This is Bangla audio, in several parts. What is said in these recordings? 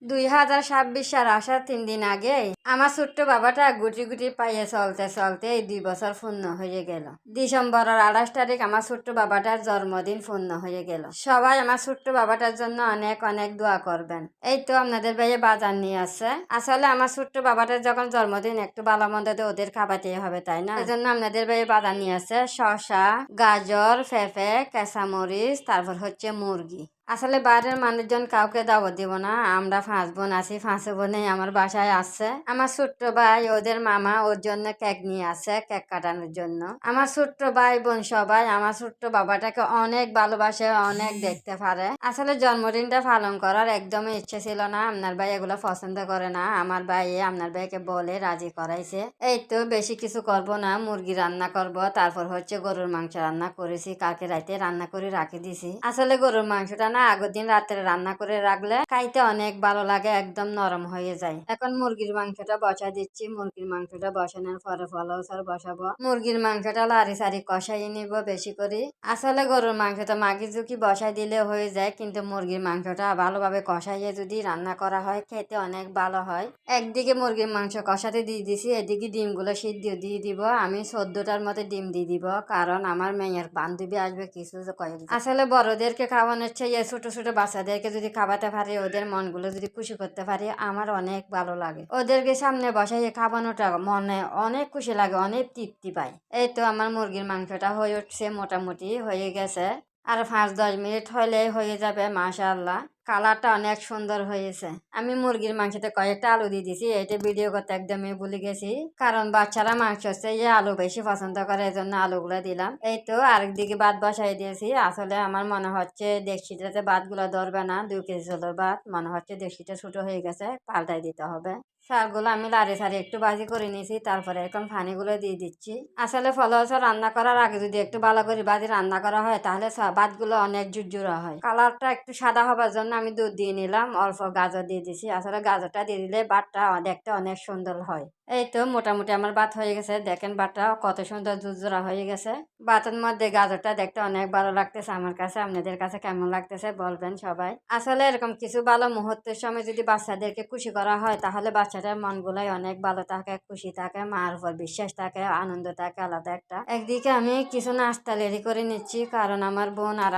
2026 সাল আসার 3 দিন আগে আমার ছোট্ট বাবাটা গুটি গুটি পাইয়ে চলতে চলতে এই 2 বছর পূর্ণ হয়ে গেল। ডিসেম্বরের 28 তারিখ আমার ছোট্ট বাবাটার জন্মদিন পূর্ণ হয়ে গেল। সবাই আমার ছোট্ট বাবাটার জন্য অনেক অনেক দোয়া করবেন। এই তো আপনাদের ভাইয়ে বাজার নিয়ে আসছে। আসলে আমার ছোট্ট বাবাটার যখন জন্মদিন একটু ভালো মন্দ ওদের খাওয়াতেই হবে, তাই না? এই জন্য আপনাদের ভাইয়ে বাজার নিয়ে আসছে শসা, গাজর, পেঁপে, কাঁচামরিচ, তারপর হচ্ছে মুরগি। আসলে বাইরের মানুষজন কাউকে দাওয়াত দিব না। আমরা 5 বোন আছি, 5 বোনেই আমার বাসায় আসছে। আমার ছোট্ট ভাই ওদের মামা ওর জন্য কেক নিয়ে আসছে, কেক কাটানোর জন্য। আমার ছোট্ট ভাই বোন সবাই আমার ছোট্ট বাবাটাকে অনেক ভালোবাসে, অনেক দেখতে পারে। আসলে জন্মদিনটা পালন করার একদমই ইচ্ছে ছিল না। আপনার ভাই এগুলো পছন্দ করে না। আমার ভাই আপনার ভাইকে বলে রাজি করাইছে। এই তো বেশি কিছু করব না, মুরগি রান্না করব, তারপর হচ্ছে গরুর মাংস রান্না করেছি, কালকে রাতে রান্না করে রাখে দিছি। আসলে গরুর মাংসটা না আগের দিন রাত্রে রান্না করে রাখলে খাইতে অনেক ভালো লাগে, একদম নরম হয়ে যায়। এখন মুরগির মাংসটা বসা দিচ্ছি। মুরগির মাংসটা বসানোর পরে ফলসার বসাবো। মুরগির মাংসটা লারি সারি কষাই নিব বেশি করে। আসলে গরুর মাংসটা মাগি ঝুঁকি বসাই দিলে হয়ে যায়, কিন্তু মুরগির মাংসটা ভালোভাবে কষাইয়ে যদি রান্না করা হয় খেতে অনেক ভালো হয়। একদিকে মুরগির মাংস কষাতে দিয়ে দিছি, এদিকে ডিমগুলো সিদ্ধ দিয়ে দিব। আমি 14টার মতো ডিম দিয়ে দিব, কারণ আমার মেয়ের বান্ধবী আসবে কিছু কয়েকদিন। আসলে বড়দেরকে খাওয়ানোর চেয়ে ছোট ছোট বাচ্চাদেরকে যদি খাওয়াতে পারি, ওদের মনগুলো যদি খুশি করতে পারি, আমার অনেক ভালো লাগে। ওদেরকে সামনে বসাই খাওয়ানোটা মনে অনেক খুশি লাগে, অনেক তৃপ্তি পাই। এই তো আমার মুরগির মাংসটা হয়ে উঠছে, মোটামুটি হয়ে গেছে। আর 5-10 মিনিট হলে হয়ে যাবে। মাশাআল্লাহ, কালারটা অনেক সুন্দর হয়েছে। আমি মুরগির মাংসতে কয়েকটা আলু দিয়ে দিছি, এটা ভিডিও করতে একদমই ভুলে গেছি, কারণ বাচ্চারা মাংস চেয়ে আলু বেশি পছন্দ করে, এই জন্য আলুগুলো দিলাম। এই তো আরেকদিকে ভাত বসাই দিয়েছি। আসলে আমার মনে হচ্ছে দেশিটাতে ভাতগুলো ধরবে না, 2 কেজি চালের ভাত, মনে হচ্ছে দেশিটা ছোট হয়ে গেছে, পাল্টাই দিতে হবে। শাকগুলো আমি লাড়ি সারি একটু ভাজি করে নিয়েছি, তারপরে এখন পানিগুলো দিয়ে দিচ্ছি। আসলে ফলসা রান্না করার আগে যদি একটু ভালো করে ভাজি রান্না করা হয়, তাহলে ভাতগুলো অনেক ঝুরঝুরা হয়। কালারটা একটু সাদা হবার জন্য আমি দুধ দিয়ে নিলাম, অল্প গাজর দিয়ে দিছি। আসলে গাজরটা দিয়ে দিলে ভাতটা দেখতে অনেক সুন্দর হয়। এই তো মোটামুটি আমার ভাত হয়ে গেছে। দেখেন ভাতটা কত সুন্দর ঝুরঝুরা হয়ে গেছে। ভাতের মধ্যে গাজরটা দেখতে অনেক ভালো লাগতেছে আমার কাছে। আপনাদের কাছে কেমন লাগতেছে বলবেন সবাই। আসলে এরকম কিছু ভালো মুহূর্তের সময় যদি বাচ্চাদেরকে খুশি করা হয়, তাহলে বাচ্চাটার মনগুলাই অনেক ভালো থাকে, খুশি থাকে, মার উপর বিশ্বাস থাকে, আনন্দ থাকে আলাদা একটা। একদিকে আমি কিছু নাস্তা রেডি করে নিচ্ছি, কারণ আমার বোন আর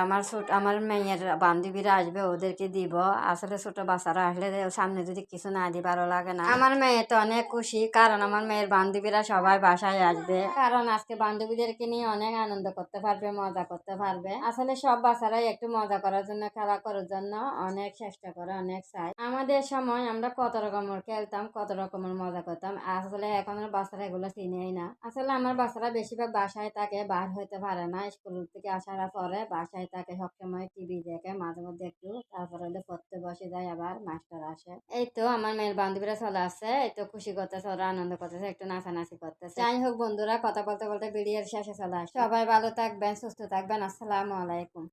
আমার মেয়ের বান্ধবীরা আসবে, ওদেরকে দিব। আসলে ছোট বাচ্চারা আসলে সামনে যদি কিছু না দিই ভালো লাগে না। আমার মেয়ে তো অনেক খুশি, কারণ আমার মেয়ের বান্ধবীরা সবাই বাসায় আসবে, কারণ আজকে বান্ধবীদেরকে নিয়ে অনেক আনন্দ করতে পারবে, মজা করতে পারবে। আসলে সব বাচ্চারাই একটু মজা করার জন্য, খেলা করার জন্য অনেক চেষ্টা করে, অনেক চায়। আমাদের সময় আমরা কত রকমের খেলতাম, কত রকমের মজা করতাম। আসলে এখনের বাচ্চারা এগুলো চিনেই না। আসলে আমার বাচ্চারা বেশিরভাগ বাসায় থাকে, বার হইতে পারে না। স্কুল থেকে আসার পরে বাসায় থাকে, সবসময় টিভি দেখে, মাঝে মধ্যে একটু, তারপরে হলে পড়তে বসে যায়, আবার মাস্টার আসে। এই তো আমার মেয়ের বান্ধবীরা চলে আসছে, এই তো খুশি করতেছে, ওরা আনন্দ করতেছে, একটু নাচানাচি করতেছে। যাই হোক বন্ধুরা, কথা বলতে বলতে ভিডিওর শেষে চলে আসে। সবাই ভালো থাকবেন, সুস্থ থাকবেন। আসসালামু আলাইকুম।